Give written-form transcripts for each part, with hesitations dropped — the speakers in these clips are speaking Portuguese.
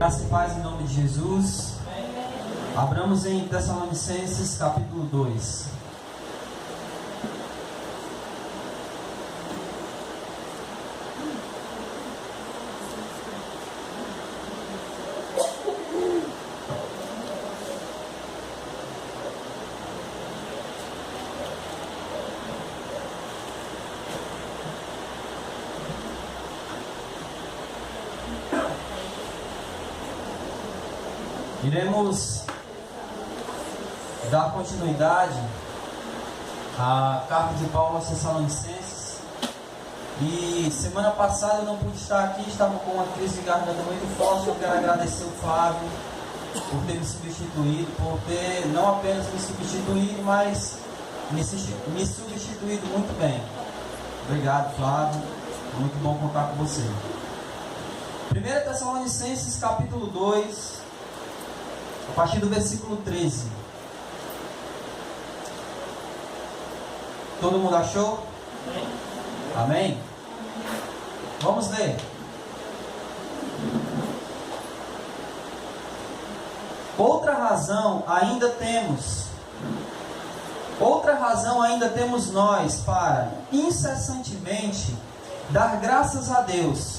Graça e paz em nome de Jesus. Abramos em Tessalonicenses capítulo 2. Iremos dar continuidade à carta de Paulo aos Tessalonicenses. E semana passada eu não pude estar aqui, estava com uma crise de garganta muito forte. Eu quero agradecer o Flávio por ter me substituído, por ter não apenas me substituído, mas me substituído muito bem. Obrigado, Flávio. Muito bom contar com você. 1 Tessalonicenses capítulo 2, a partir do versículo 13. Todo mundo achou? Amém? Vamos ler. Outra razão ainda temos nós para incessantemente dar graças a Deus.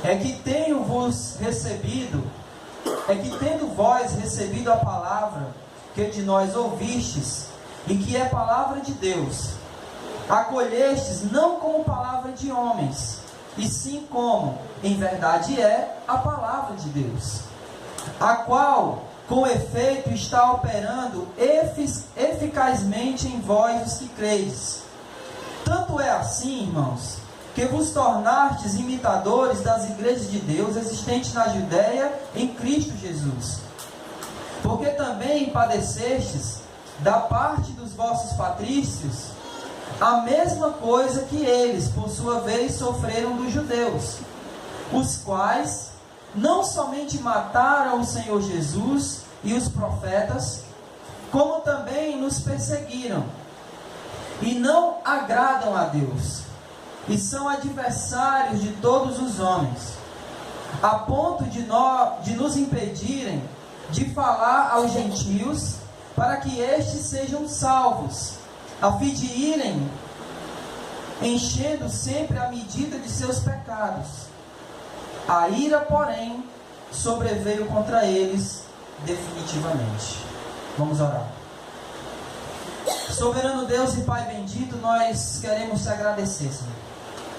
É que tendo vós recebido a palavra que de nós ouvistes, e que é palavra de Deus, acolhestes não como palavra de homens, e sim como, em verdade é, a palavra de Deus, a qual, com efeito, está operando eficazmente em vós os que credes. Tanto é assim, irmãos, que vos tornastes imitadores das igrejas de Deus existentes na Judéia em Cristo Jesus. Porque também padecestes da parte dos vossos patrícios a mesma coisa que eles, por sua vez, sofreram dos judeus, os quais não somente mataram o Senhor Jesus e os profetas, como também nos perseguiram, e não agradam a Deus, e são adversários de todos os homens, a ponto de nos impedirem de falar aos gentios, para que estes sejam salvos, a fim de irem enchendo sempre a medida de seus pecados. A ira, porém, sobreveio contra eles definitivamente. Vamos orar. Soberano Deus e Pai bendito, nós queremos te agradecer, Senhor.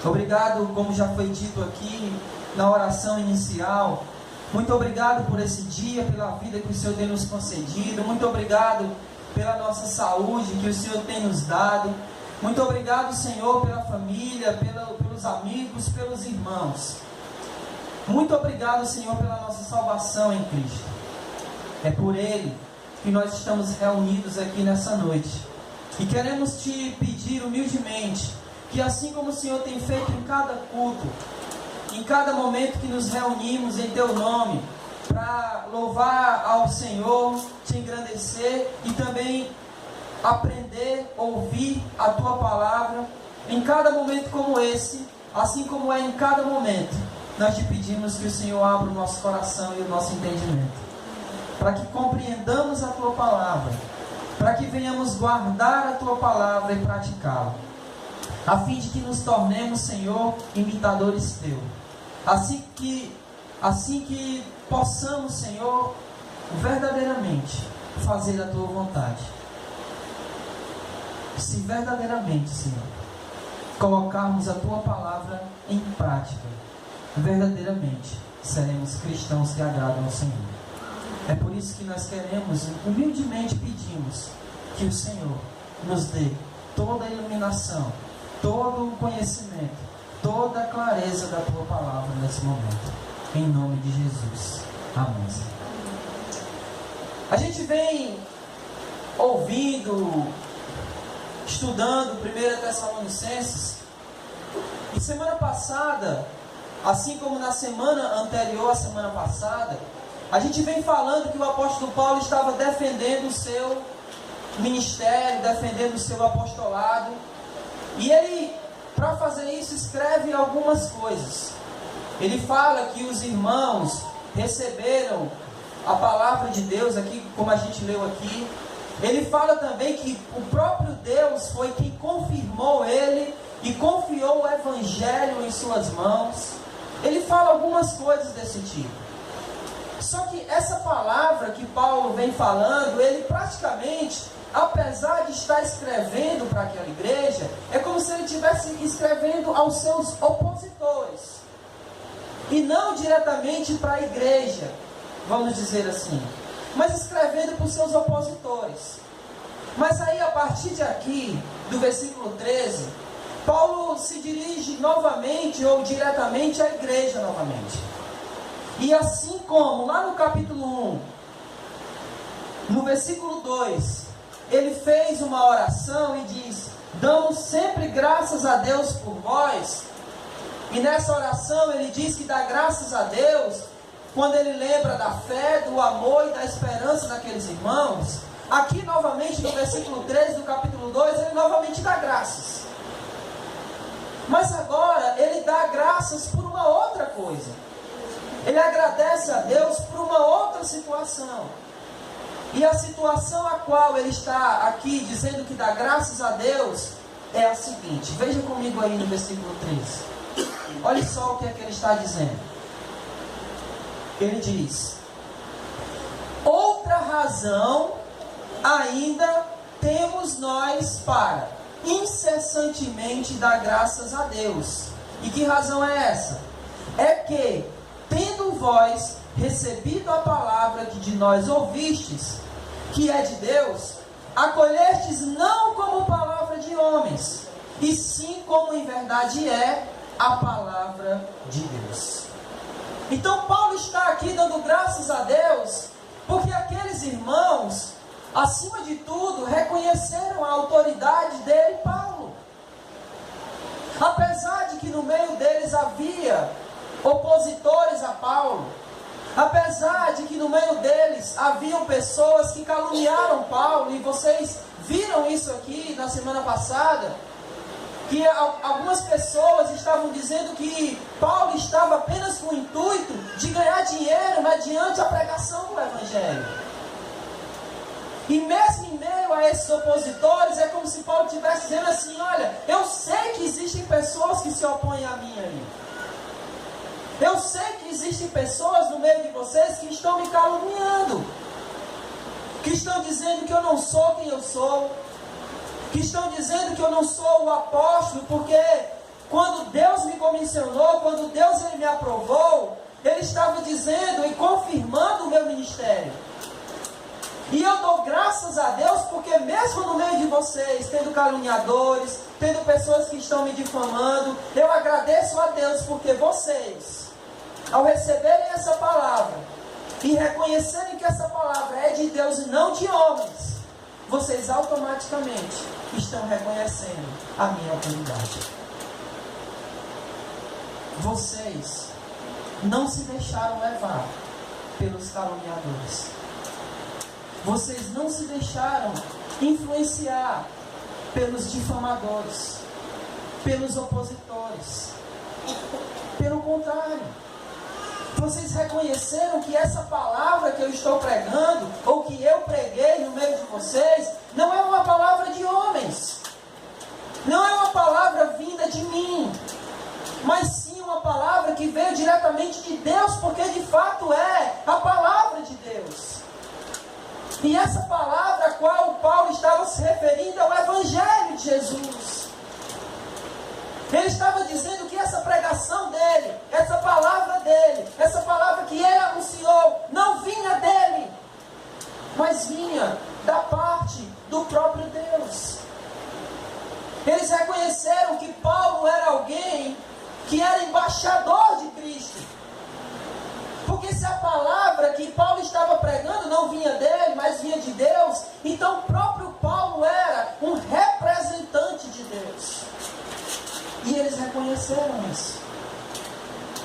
Obrigado, como já foi dito aqui na oração inicial. Muito obrigado por esse dia, pela vida que o Senhor tem nos concedido. Muito obrigado pela nossa saúde que o Senhor tem nos dado. Muito obrigado, Senhor, pela família, pelos amigos, pelos irmãos. Muito obrigado, Senhor, pela nossa salvação em Cristo. É por Ele que nós estamos reunidos aqui nessa noite. E queremos te pedir humildemente que, assim como o Senhor tem feito em cada culto, em cada momento que nos reunimos em Teu nome, para louvar ao Senhor, te engrandecer e também aprender, ouvir a Tua palavra, em cada momento como esse, assim como é em cada momento, nós te pedimos que o Senhor abra o nosso coração e o nosso entendimento, para que compreendamos a Tua palavra, para que venhamos guardar a Tua palavra e praticá-la, a fim de que nos tornemos, Senhor, imitadores Teus. Assim que possamos, Senhor, verdadeiramente fazer a Tua vontade. Se verdadeiramente, Senhor, colocarmos a Tua palavra em prática, verdadeiramente seremos cristãos que agradam ao Senhor. É por isso que nós queremos, humildemente pedimos, que o Senhor nos dê toda a iluminação, todo o conhecimento, toda a clareza da Tua palavra nesse momento, em nome de Jesus. Amém. A gente vem ouvindo, estudando 1 Tessalonicenses, e semana passada, assim como na semana anterior à semana passada, a gente vem falando que o apóstolo Paulo estava defendendo o seu ministério, defendendo o seu apostolado, e ele, para fazer isso, escreve algumas coisas. Ele fala que os irmãos receberam a palavra de Deus, aqui como a gente leu aqui. Ele fala também que o próprio Deus foi quem confirmou ele e confiou o Evangelho em suas mãos. Ele fala algumas coisas desse tipo. Só que essa palavra que Paulo vem falando, ele praticamente, apesar de estar escrevendo para aquela igreja, é como se ele estivesse escrevendo aos seus opositores. E não diretamente para a igreja, vamos dizer assim, mas escrevendo para os seus opositores. Mas aí, a partir de aqui, do versículo 13, Paulo se dirige novamente ou diretamente à igreja novamente. E assim como lá no capítulo 1, no versículo 2, ele fez uma oração e diz: damos sempre graças a Deus por vós. E nessa oração ele diz que dá graças a Deus quando ele lembra da fé, do amor e da esperança daqueles irmãos. Aqui novamente no versículo 13 do capítulo 2, ele novamente dá graças. Mas agora ele dá graças por uma outra coisa. Ele agradece a Deus por uma outra situação. E a situação a qual ele está aqui dizendo que dá graças a Deus é a seguinte. Veja comigo aí no versículo 13. Olha só o que é que ele está dizendo. Ele diz: outra razão ainda temos nós para incessantemente dar graças a Deus. E que razão é essa? É que, tendo vós recebido a palavra que de nós ouvistes, que é de Deus, acolhestes não como palavra de homens, e sim como em verdade é a palavra de Deus. Então Paulo está aqui dando graças a Deus, porque aqueles irmãos, acima de tudo, reconheceram a autoridade dele, Paulo. Apesar de que no meio deles havia opositores a Paulo, apesar de que no meio deles haviam pessoas que caluniaram Paulo, e vocês viram isso aqui na semana passada, que algumas pessoas estavam dizendo que Paulo estava apenas com o intuito de ganhar dinheiro mediante a pregação do Evangelho. E mesmo em meio a esses opositores, é como se Paulo estivesse dizendo assim: olha, eu sei que existem pessoas que se opõem a mim aí. Eu sei que existem pessoas no meio de vocês que estão me caluniando, que estão dizendo que eu não sou quem eu sou, que estão dizendo que eu não sou o apóstolo, porque quando Deus me comissionou, quando Deus ele me aprovou, Ele estava dizendo e confirmando o meu ministério. E eu dou graças a Deus, porque mesmo no meio de vocês, tendo caluniadores, tendo pessoas que estão me difamando, eu agradeço a Deus, porque vocês, ao receberem essa palavra e reconhecerem que essa palavra é de Deus e não de homens, vocês automaticamente estão reconhecendo a minha autoridade. Vocês não se deixaram levar pelos caluniadores. Vocês não se deixaram influenciar pelos difamadores, pelos opositores. Pelo contrário, vocês reconheceram que essa palavra que eu estou pregando, ou que eu preguei no meio de vocês, não é uma palavra de homens, não é uma palavra vinda de mim, mas sim uma palavra que veio diretamente de Deus, porque de fato é a palavra de Deus. E essa palavra a qual Paulo estava se referindo é o Evangelho de Jesus. Ele estava dizendo que essa pregação dele, essa palavra dele, essa palavra que ele anunciou, não vinha dele, mas vinha da parte do próprio Deus. Eles reconheceram que Paulo era alguém que era embaixador de Cristo. Porque se a palavra que Paulo estava pregando não vinha dele, mas vinha de Deus, então o próprio Paulo era um representante de Deus. E eles reconheceram isso.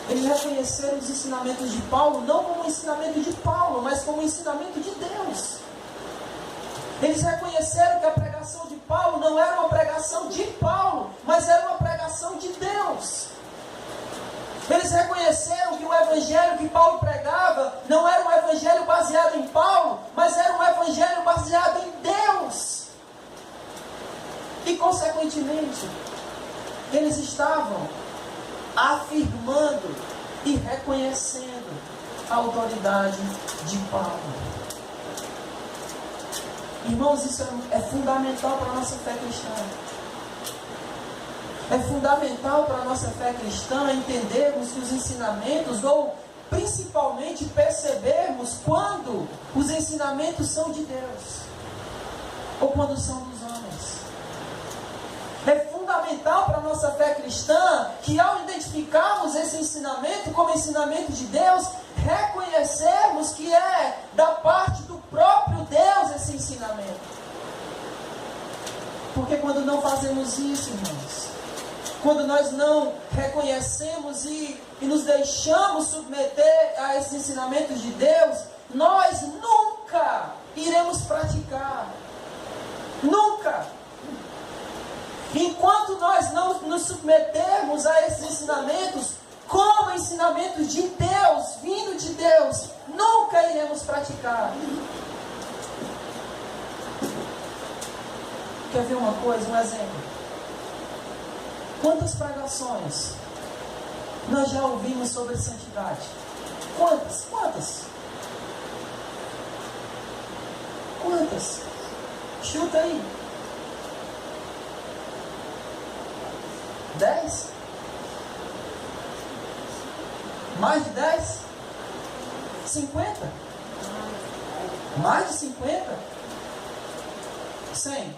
Eles reconheceram os ensinamentos de Paulo, não como ensinamento de Paulo, mas como ensinamento de Deus. Eles reconheceram que a pregação de Paulo não era uma pregação de Paulo, mas era uma pregação de Deus. Eles reconheceram que o evangelho que Paulo pregava não era um evangelho baseado em Paulo, mas era um evangelho baseado em Deus. E, consequentemente, eles estavam afirmando e reconhecendo a autoridade de Paulo. Irmãos, isso é fundamental para a nossa fé cristã. É fundamental para a nossa fé cristã entendermos que os ensinamentos, ou principalmente percebermos quando os ensinamentos são de Deus, ou quando são dos homens. É fundamental para a nossa fé cristã que, ao identificarmos esse ensinamento como ensinamento de Deus, reconhecermos que é da parte do próprio Deus esse ensinamento. Porque quando não fazemos isso, irmãos, quando nós não reconhecemos e nos deixamos submeter a esses ensinamentos de Deus, nós nunca iremos praticar. Nunca. Enquanto nós não nos submetermos a esses ensinamentos, como ensinamentos de Deus, vindo de Deus, nunca iremos praticar. Quer ver uma coisa, um exemplo? Quantas pregações nós já ouvimos sobre santidade? Quantas? Chuta aí. 10? Mais de 10? 50? Mais de 50? 100?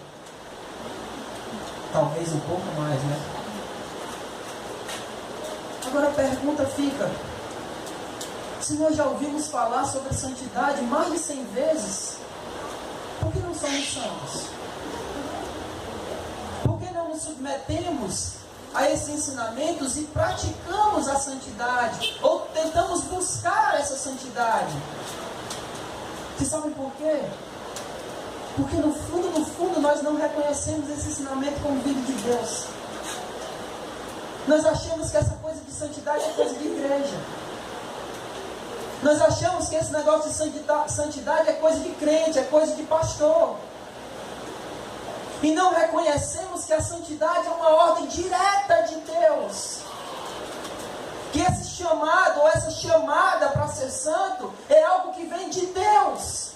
Talvez um pouco mais, né? Agora a pergunta fica: se nós já ouvimos falar sobre a santidade mais de 100 vezes, por que não somos santos? Por que não nos submetemos a esses ensinamentos e praticamos a santidade, ou tentamos buscar essa santidade? Vocês sabem por quê? Porque no fundo, nós não reconhecemos esse ensinamento como vindo de Deus. Nós achamos que essa coisa de santidade é coisa de igreja. Nós achamos que esse negócio de santidade é coisa de crente, é coisa de pastor. E não reconhecemos que a santidade é uma ordem direta de Deus. Que esse chamado ou essa chamada para ser santo é algo que vem de Deus.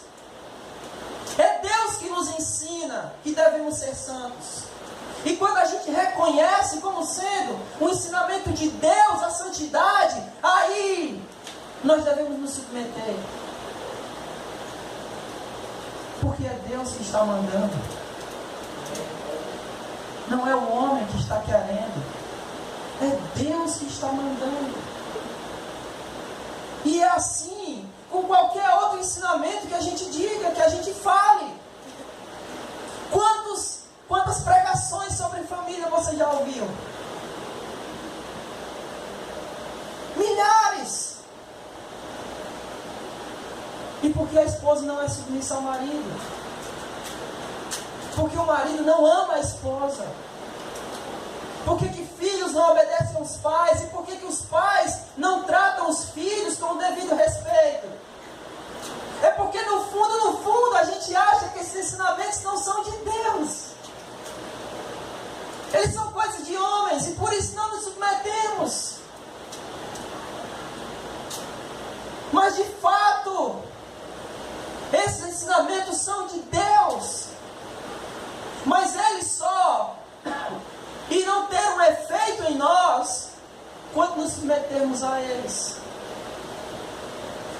É Deus que nos ensina que devemos ser santos. E quando a gente reconhece como sendo um ensinamento de Deus a santidade, aí nós devemos nos submeter. Porque é Deus que está mandando. Não é o homem que está querendo. É Deus que está mandando. E é assim com qualquer outro ensinamento que a gente diga, que a gente fale. Quantas pregações sobre família você já ouviu? Milhares. E por que a esposa não é submissa ao marido? Porque o marido não ama a esposa. Por que filhos não obedecem aos pais? E por que os pais não tratam os filhos com o devido respeito? É porque no fundo, a gente acha que esses ensinamentos não são de Deus. Eles são coisas de homens e por isso não nos submetemos. Mas de fato, esses ensinamentos são de Deus. Mas eles só irão ter um efeito em nós quando nos submetermos a eles.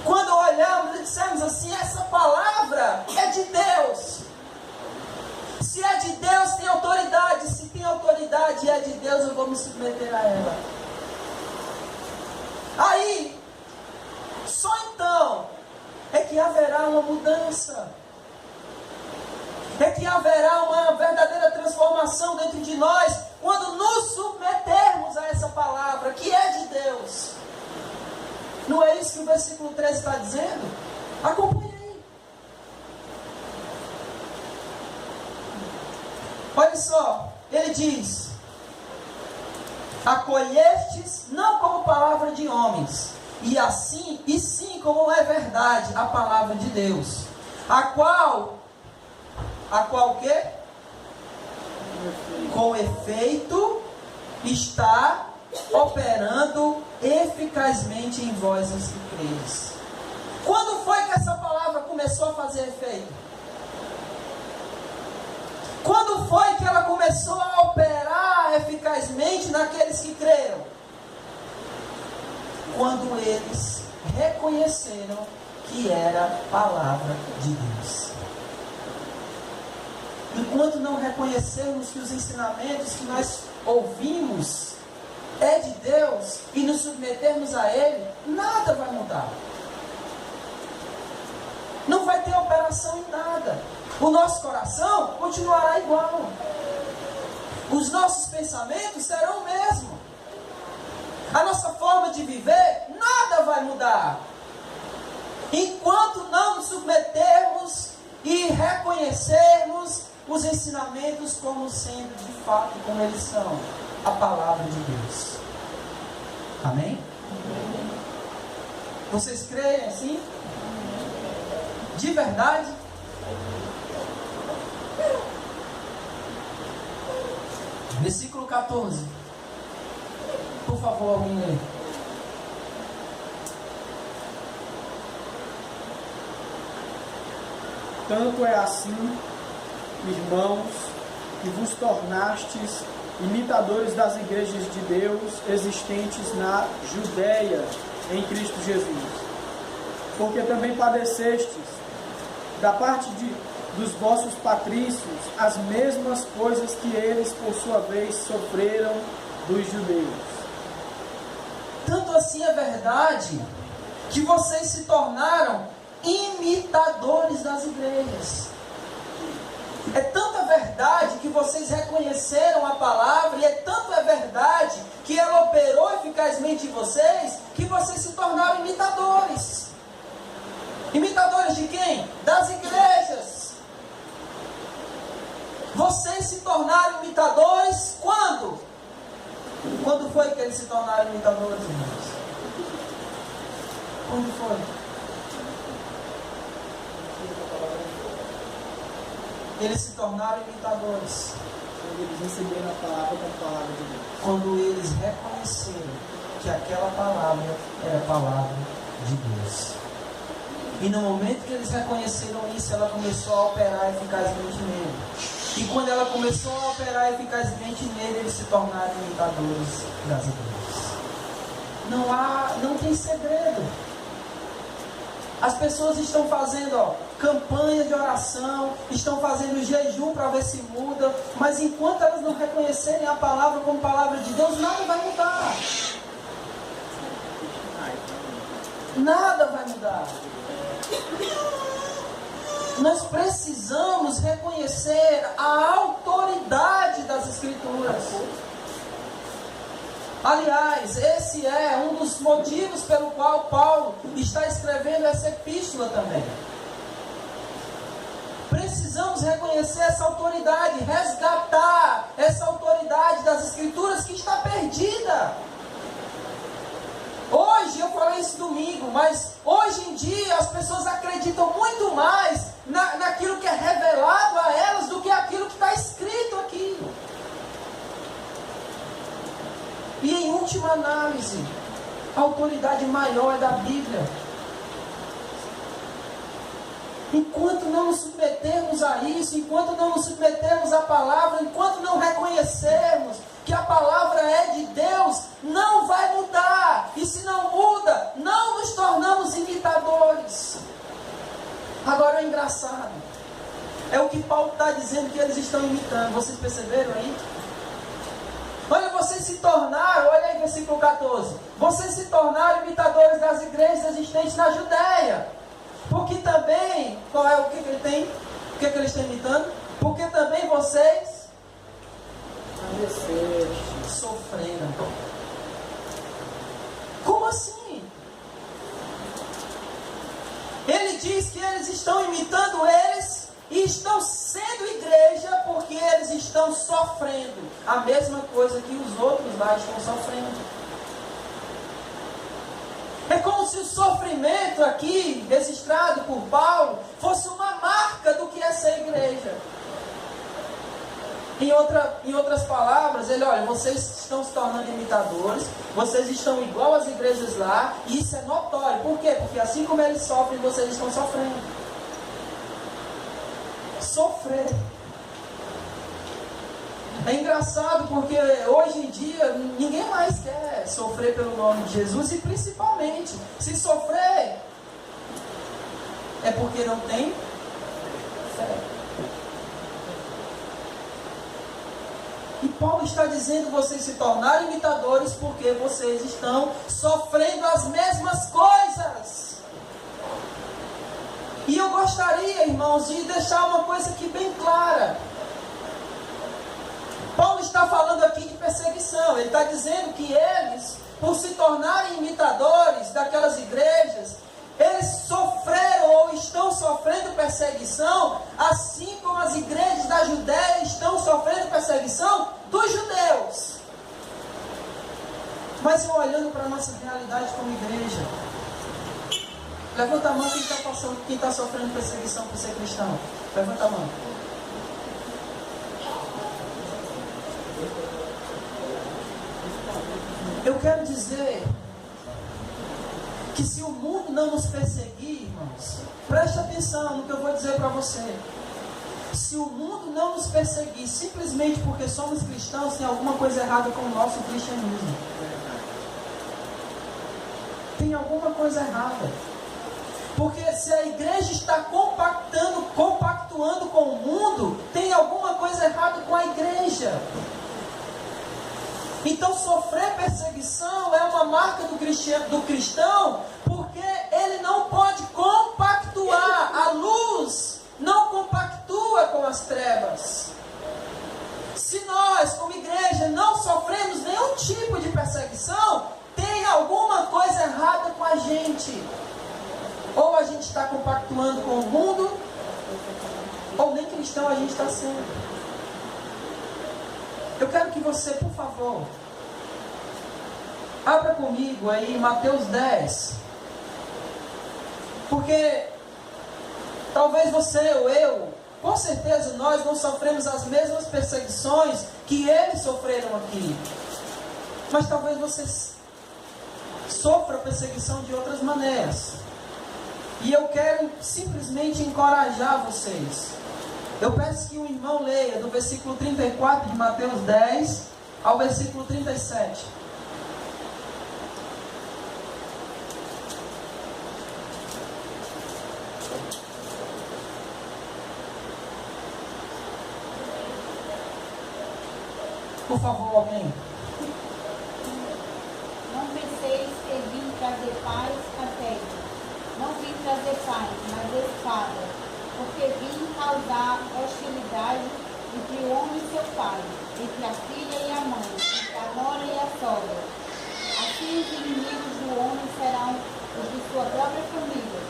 Quando olharmos e dissermos assim: essa palavra é de Deus. Se é de Deus, tem autoridade. Se tem autoridade e é de Deus, eu vou me submeter a ela. Aí, só então é que haverá uma mudança. É que haverá uma verdadeira transformação dentro de nós quando nos submetermos a essa palavra que é de Deus. Não é isso que o versículo 13 está dizendo? Acompanhe aí. Olha só, ele diz: acolhestes não como palavra de homens, e sim como é verdade a palavra de Deus, a qual o quê? Com efeito está operando eficazmente em vós os que credes. Quando foi que essa palavra começou a fazer efeito? Quando foi que ela começou a operar eficazmente naqueles que creram? Quando eles reconheceram que era palavra de Deus. Enquanto não reconhecermos que os ensinamentos que nós ouvimos é de Deus e nos submetermos a Ele, nada vai mudar. Não vai ter operação em nada. O nosso coração continuará igual. Os nossos pensamentos serão o mesmo. A nossa forma de viver, nada vai mudar. Enquanto não nos submetermos e reconhecermos os ensinamentos como sendo de fato, como eles são, a palavra de Deus. Amém? Vocês creem assim? De verdade? Versículo 14. Por favor, alguém lê. Tanto é assim, irmãos, que vos tornastes imitadores das igrejas de Deus existentes na Judéia, em Cristo Jesus. Porque também padecestes, da parte dos vossos patrícios, as mesmas coisas que eles, por sua vez, sofreram dos judeus. Tanto assim é verdade, que vocês se tornaram imitadores das igrejas. É tanta verdade que vocês reconheceram a palavra, e é tanto é verdade que ela operou eficazmente em vocês, que vocês se tornaram imitadores. Imitadores de quem? Das igrejas. Vocês se tornaram imitadores quando? Quando foi que eles se tornaram imitadores, irmãos? Quando foi? Eles se tornaram imitadores Quando eles receberam a palavra como palavra de Deus. quando eles reconheceram que aquela palavra era a palavra de Deus. E no momento que eles reconheceram isso, ela começou a operar eficazmente nele. E quando ela começou a operar eficazmente nele, eles se tornaram imitadores das igrejas. Não tem segredo. As pessoas estão fazendo campanha de oração, estão fazendo jejum para ver se muda, mas enquanto elas não reconhecerem a palavra como palavra de Deus, nada vai mudar. Nada vai mudar. Nós precisamos reconhecer a autoridade das Escrituras. Aliás, esse é um dos motivos pelo qual Paulo está escrevendo essa epístola também. Precisamos reconhecer essa autoridade, resgatar essa autoridade das Escrituras que está perdida. Hoje, eu falei isso domingo, mas hoje em dia as pessoas acreditam muito mais naquilo que é revelado a elas do que aquilo que está escrito aqui. E em última análise, a autoridade maior é da Bíblia. Enquanto não nos submetermos a isso, enquanto não nos submetermos à palavra, enquanto não reconhecermos que a palavra é de Deus, não vai mudar. E se não muda, não nos tornamos imitadores. Agora é engraçado. É o que Paulo está dizendo que eles estão imitando. Vocês perceberam aí? Olha, vocês se tornaram, olha aí versículo 14. Vocês se tornaram imitadores das igrejas existentes na Judéia. Porque também, qual é o que ele tem? O que eles estão imitando? Porque também vocês sofreram. Como assim? Ele diz que eles estão imitando eles e estão sendo igreja porque eles estão sofrendo a mesma coisa que os outros lá estão sofrendo. É como como se o sofrimento aqui, registrado por Paulo, fosse uma marca do que é ser igreja. Em outras palavras, ele, olha, vocês estão se tornando imitadores, vocês estão igual às igrejas lá, e isso é notório. Por quê? Porque assim como eles sofrem, vocês estão sofrendo. Sofrer. É engraçado porque hoje em dia ninguém mais quer sofrer pelo nome de Jesus, e principalmente, se sofrer, é porque não tem fé. E Paulo está dizendo: vocês se tornaram imitadores porque vocês estão sofrendo as mesmas coisas. E eu gostaria, irmãos, de deixar uma coisa aqui bem clara. Paulo está falando aqui de perseguição. Ele está dizendo que eles, por se tornarem imitadores daquelas igrejas, eles sofreram ou estão sofrendo perseguição, assim como as igrejas da Judéia estão sofrendo perseguição dos judeus. Mas eu olhando para a nossa realidade como igreja, levanta a mão quem está sofrendo perseguição por ser cristão. Levanta a mão. Eu quero dizer que se o mundo não nos perseguir, irmãos, preste atenção no que eu vou dizer para você. Se o mundo não nos perseguir simplesmente porque somos cristãos, tem alguma coisa errada com o nosso cristianismo. Tem alguma coisa errada. Porque se a igreja está compactuando com o mundo, tem alguma coisa errada com a igreja. Então sofrer perseguição é uma marca do cristão, porque ele não pode compactuar. A luz não compactua com as trevas. Se nós, como igreja, não sofremos nenhum tipo de perseguição, tem alguma coisa errada com a gente. Ou a gente está compactuando com o mundo, ou nem cristão a gente está sendo. Eu quero que você, por favor, abra comigo aí Mateus 10. Porque talvez você ou eu, com certeza nós não sofremos as mesmas perseguições que eles sofreram aqui. Mas talvez você sofra perseguição de outras maneiras. E eu quero simplesmente encorajar vocês. Eu peço que o irmão leia do versículo 34 de Mateus 10 ao versículo 37. Por favor, alguém. Não penseis que vim trazer paz à terra. Não vim trazer paz, mas espada. Porque vim causar hostilidade entre o homem e seu pai, entre a filha e a mãe, entre a nora e a sogra. Assim os inimigos do homem serão os de sua própria família.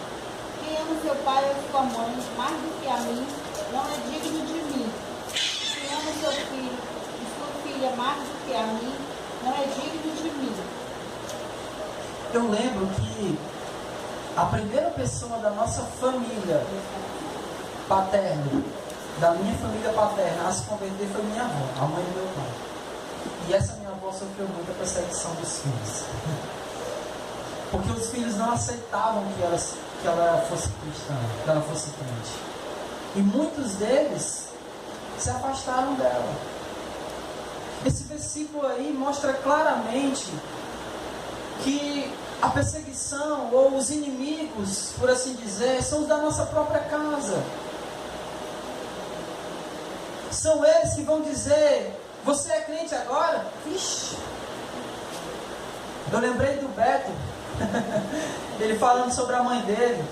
Quem ama seu pai ou sua mãe mais do que a mim, não é digno de mim. Quem ama seu filho e sua filha mais do que a mim, não é digno de mim. Eu lembro que a primeira pessoa da nossa família paterna, da minha família paterna, a se converter foi minha avó, a mãe do meu pai. E essa minha avó sofreu muita perseguição dos filhos. Porque os filhos não aceitavam que ela fosse cristã, que ela fosse crente. E muitos deles se afastaram dela. Esse versículo aí mostra claramente que a perseguição ou os inimigos, por assim dizer, são os da nossa própria casa. São eles que vão dizer: você é crente agora? Vixe. Eu lembrei do Beto, ele falando sobre a mãe dele,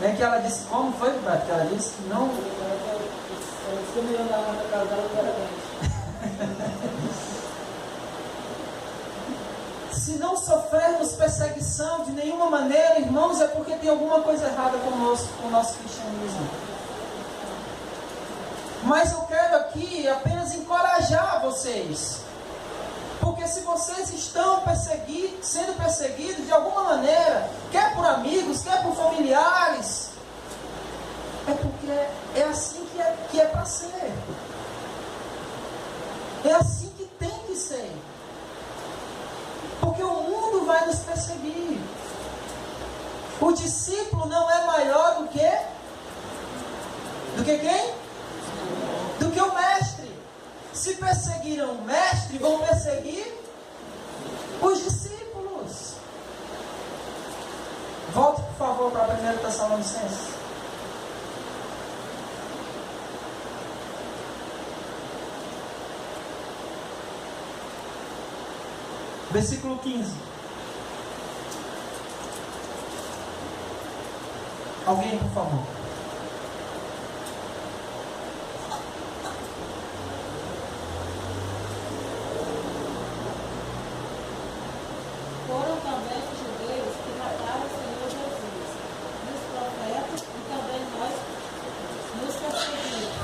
né, que ela disse, como foi, Beto, que ela disse que não... Se me andar na casa dela, eu era crente. Se não sofrermos perseguição de nenhuma maneira, irmãos, é porque tem alguma coisa errada conosco, com o nosso cristianismo. Mas eu quero aqui apenas encorajar vocês. Porque porque se vocês estão sendo perseguidos de alguma maneira, quer por amigos, quer por familiares, é porque é assim que é para ser. É assim que tem que ser. Porque o mundo vai nos perseguir. O discípulo não é maior do que quem? Do que o mestre. Se perseguiram o mestre, vão perseguir os discípulos. Volte, por favor, para 1 Tessalonicenses. Versículo 15. Alguém, por favor. Foram também os judeus que mataram o Senhor Jesus, e os profetas, e também nós nos perseguimos.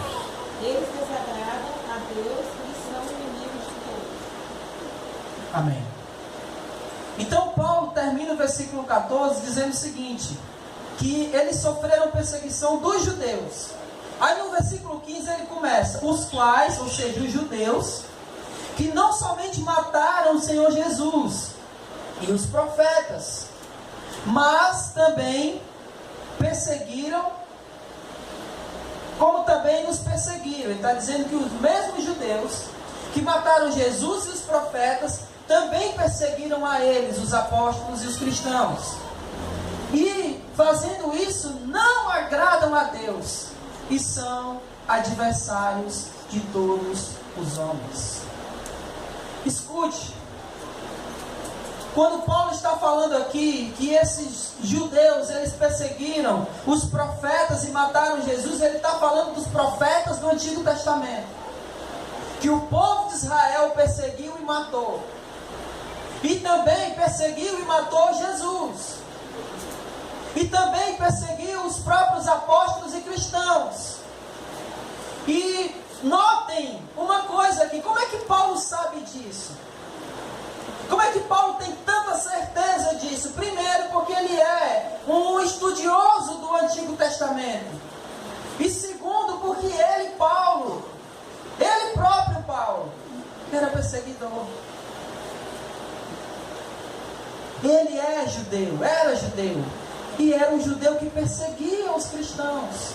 Eles desagradam a Deus e são inimigos de Deus. Amém. Então Paulo termina o versículo 14 dizendo o seguinte, que eles sofreram perseguição dos judeus. Aí no versículo 15 ele começa, os quais, ou seja, os judeus, que não somente mataram o Senhor Jesus e os profetas, mas também perseguiram, como também nos perseguiram. Ele está dizendo que os mesmos judeus que mataram Jesus e os profetas também perseguiram a eles, os apóstolos e os cristãos. E fazendo isso, não agradam a Deus e são adversários de todos os homens. Escute, quando Paulo está falando aqui que esses judeus, eles perseguiram os profetas e mataram Jesus, ele está falando dos profetas do Antigo Testamento, que o povo de Israel perseguiu e matou. E também perseguiu e matou Jesus. E também perseguiu os próprios apóstolos e cristãos. E notem uma coisa aqui, como é que Paulo sabe disso? Como é que Paulo tem tanta certeza disso? Primeiro, porque ele é um estudioso do Antigo Testamento. E segundo, porque ele próprio Paulo, era perseguidor. Ele era judeu, e era um judeu que perseguia os cristãos.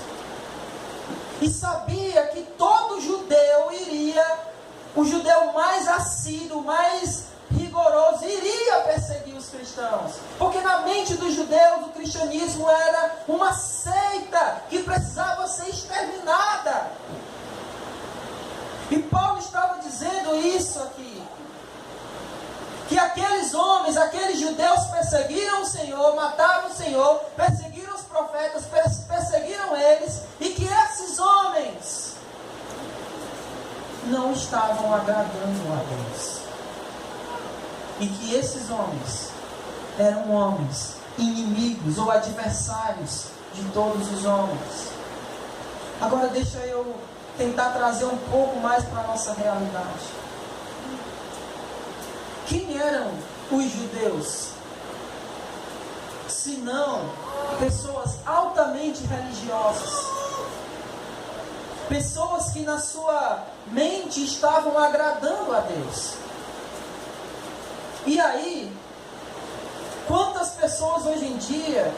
E sabia que todo judeu o judeu mais assíduo, mais rigoroso, iria perseguir os cristãos. Porque na mente dos judeus, o cristianismo era uma seita que precisava ser exterminada. E Paulo estava dizendo isso aqui. Que aqueles homens, aqueles judeus perseguiram o Senhor, mataram o Senhor, perseguiram os profetas, perseguiram eles, e que esses homens não estavam agradando a Deus. E que esses homens eram homens inimigos ou adversários de todos os homens. Agora deixa eu tentar trazer um pouco mais para a nossa realidade. Quem eram os judeus? Senão pessoas altamente religiosas. Pessoas que na sua mente estavam agradando a Deus. E aí, quantas pessoas hoje em dia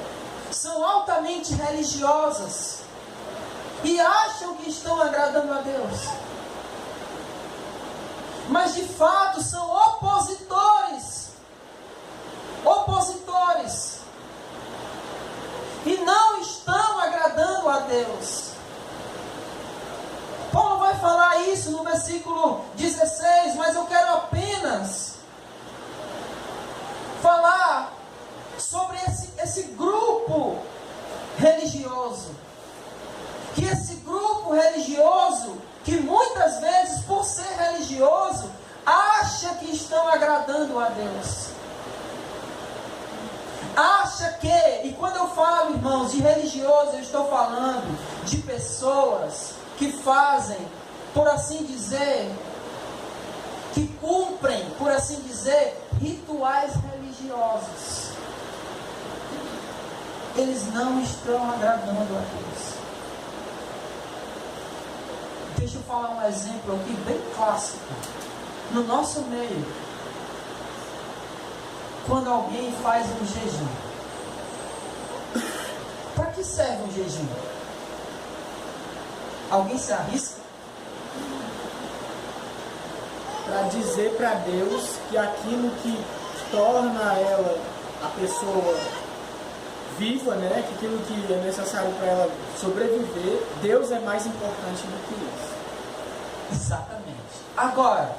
são altamente religiosas e acham que estão agradando a Deus? Mas de fato são opositores. E não estão agradando a Deus. Paulo vai falar isso no versículo 16, mas eu quero apenas falar sobre esse grupo religioso. Que esse grupo religioso, que muitas vezes, por ser religioso, acha que estão agradando a Deus. Acha que, e quando eu falo, irmãos, de religioso, eu estou falando de pessoas que fazem, por assim dizer, que cumprem por assim dizer, rituais religiosos. Eles não estão agradando a Deus. Deixa eu falar um exemplo aqui bem clássico. No nosso meio, quando alguém faz um jejum, para que serve um jejum? Alguém se arrisca? Para dizer para Deus que aquilo que torna ela a pessoa viva, né, que aquilo que é necessário para ela sobreviver, Deus é mais importante do que isso. Exatamente. Agora,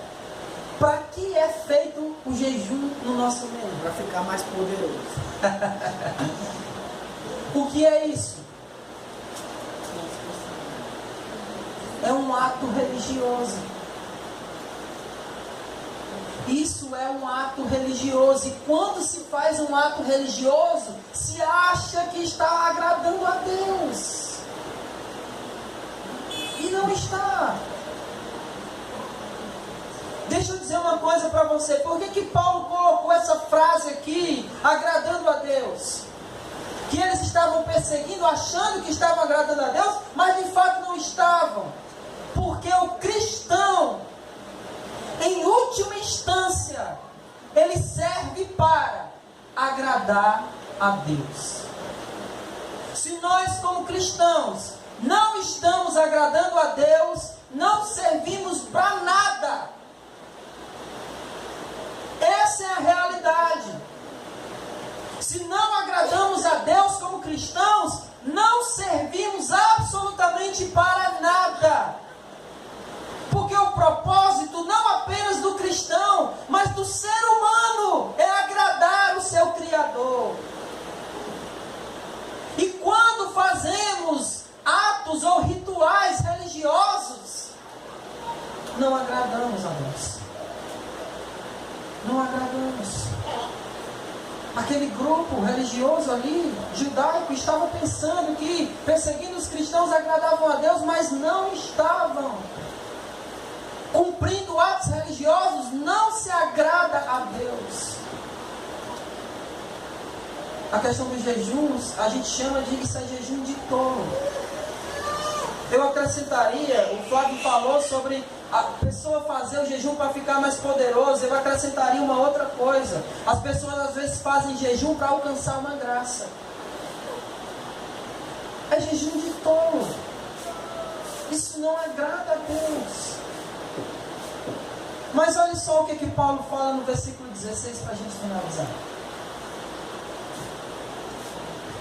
para que é feito o jejum no nosso meio? Para ficar mais poderoso. O que é isso? É um ato religioso. Isso é um ato religioso. E quando se faz um ato religioso, se acha que está agradando a Deus. E não está. Deixa eu dizer uma coisa para você. Por que Paulo colocou essa frase aqui, agradando a Deus? Que eles estavam perseguindo, achando que estavam agradando a Deus, mas de fato não estavam. Porque o cristão, em última instância, ele serve para agradar a Deus. Se nós, como cristãos, não estamos agradando a Deus, não servimos para nada. Essa é a realidade. Se não agradamos a Deus como cristãos, não servimos absolutamente para nada. Porque o propósito não apenas do cristão, mas do ser humano é agradar o seu Criador. E quando fazemos atos ou rituais religiosos, não agradamos a Deus. Não agradamos. Aquele grupo religioso ali, judaico, estava pensando que perseguindo os cristãos agradavam a Deus, mas não estavam. Cumprindo atos religiosos não se agrada a Deus. A questão dos jejuns, a gente chama de isso é jejum de tolo. Eu acrescentaria, o Flávio falou sobre a pessoa fazer o jejum para ficar mais poderoso. Eu acrescentaria uma outra coisa. As pessoas às vezes fazem jejum para alcançar uma graça. É jejum de tolo. Isso não agrada a Deus. Mas olha só o que Paulo fala no versículo 16 para a gente finalizar.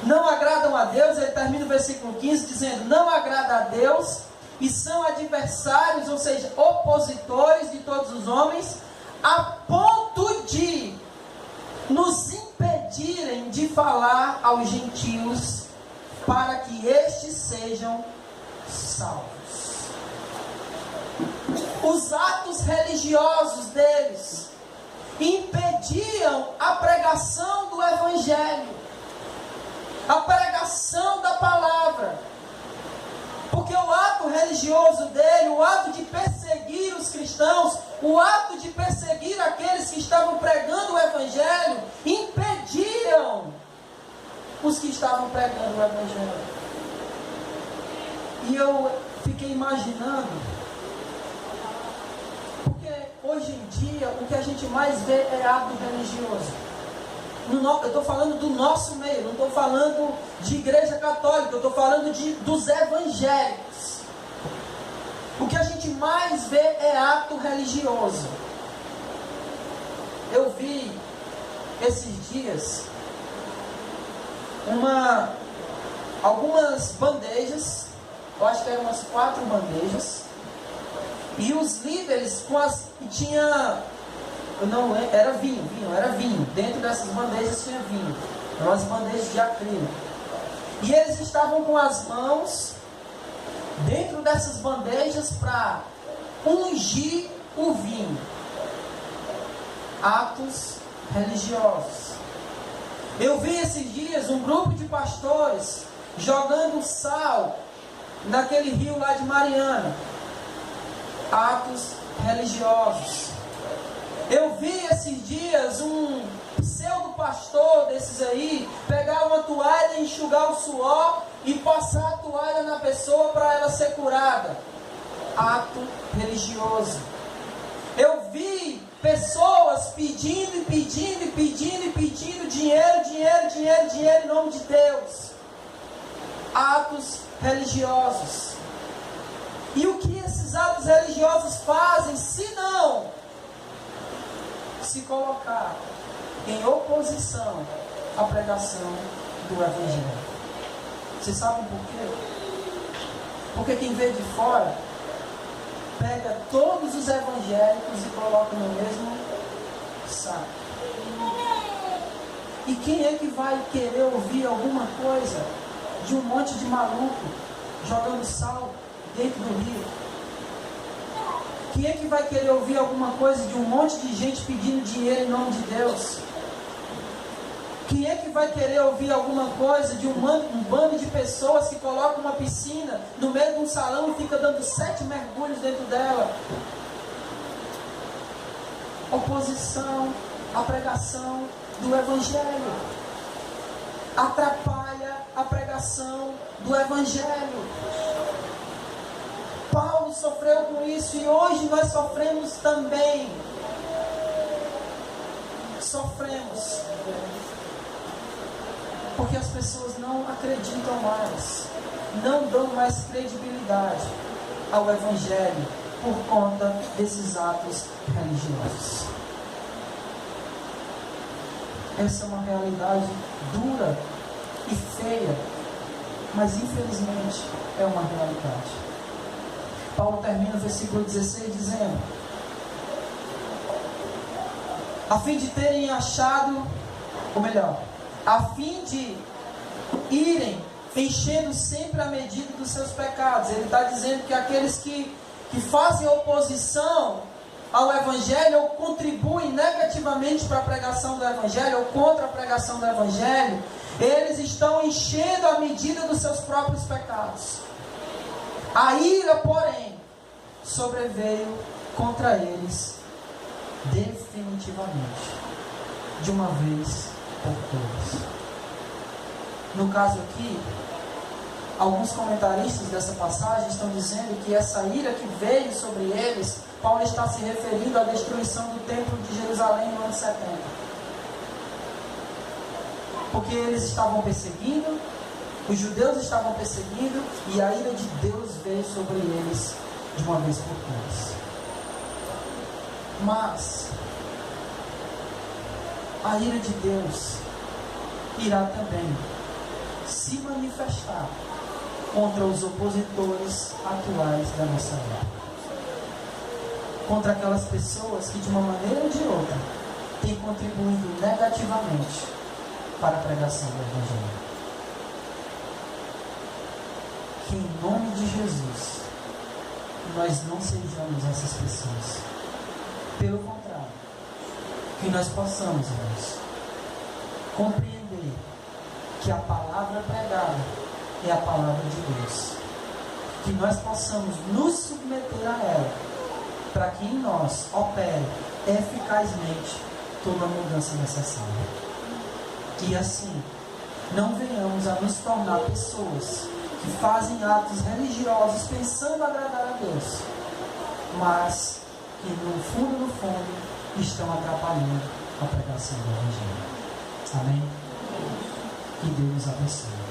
Não agradam a Deus, ele termina o versículo 15 dizendo: não agrada a Deus e são adversários, ou seja, opositores de todos os homens, a ponto de nos impedirem de falar aos gentios para que estes sejam salvos. Os atos religiosos deles impediam a pregação do Evangelho, a pregação da palavra. Porque o ato religioso dele, o ato de perseguir os cristãos, o ato de perseguir aqueles que estavam pregando o Evangelho, impediam os que estavam pregando o Evangelho. E eu fiquei imaginando, porque hoje em dia o que a gente mais vê é ato religioso. Eu estou falando do nosso meio, não estou falando de igreja católica, eu estou falando dos evangélicos. O que a gente mais vê é ato religioso. Eu vi esses dias algumas bandejas, eu acho que eram umas 4 bandejas, e os líderes era vinho, dentro dessas bandejas tinha vinho, eram as bandejas de acrílico, e eles estavam com as mãos dentro dessas bandejas para ungir o vinho. Atos religiosos. Eu vi esses dias um grupo de pastores jogando sal naquele rio lá de Mariana. Atos religiosos. Eu vi esses dias um pseudo-pastor desses aí pegar uma toalha, enxugar o suor e passar a toalha na pessoa para ela ser curada. Ato religioso. Eu vi pessoas pedindo dinheiro em nome de Deus. Atos religiosos. E o que esses atos religiosos fazem, se não se colocar em oposição à pregação do Evangelho? Vocês sabem por quê? Porque quem vê de fora pega todos os evangélicos e coloca no mesmo saco. E quem é que vai querer ouvir alguma coisa de um monte de maluco jogando sal dentro do rio? Quem é que vai querer ouvir alguma coisa de um monte de gente pedindo dinheiro em nome de Deus? Quem é que vai querer ouvir alguma coisa de um bando de pessoas que colocam uma piscina no meio de um salão e fica dando 7 mergulhos dentro dela? Oposição à pregação do Evangelho. Atrapalha a pregação do Evangelho. Paulo sofreu com isso e hoje nós sofremos também. Sofremos. Porque as pessoas não acreditam mais, não dão mais credibilidade ao Evangelho por conta desses atos religiosos. Essa é uma realidade dura e feia, mas infelizmente é uma realidade. Paulo termina o versículo 16 dizendo: a fim de terem achado, ou melhor, a fim de irem enchendo sempre a medida dos seus pecados. Ele está dizendo que aqueles que fazem oposição ao Evangelho ou contribuem negativamente para a pregação do Evangelho ou contra a pregação do Evangelho, eles estão enchendo a medida dos seus próprios pecados. A ira, porém, sobreveio contra eles definitivamente, de uma vez por todas. No caso aqui, alguns comentaristas dessa passagem estão dizendo que essa ira que veio sobre eles, Paulo está se referindo à destruição do templo de Jerusalém no ano 70. Porque eles estavam perseguindo, os judeus estavam perseguindo, e a ira de Deus veio sobre eles de uma vez por todas. Mas a ira de Deus irá também se manifestar contra os opositores atuais da nossa época. Contra aquelas pessoas que de uma maneira ou de outra têm contribuído negativamente para a pregação do Evangelho. Que em nome de Jesus nós não sejamos essas pessoas. Pelo contrário, que nós possamos, irmãos, compreender que a palavra pregada é a palavra de Deus. Que nós possamos nos submeter a ela, para que em nós opere eficazmente toda a mudança necessária. E assim, não venhamos a nos tornar pessoas que fazem atos religiosos pensando agradar a Deus, mas que no fundo, estão atrapalhando a pregação do Evangelho. Amém? Que Deus nos abençoe.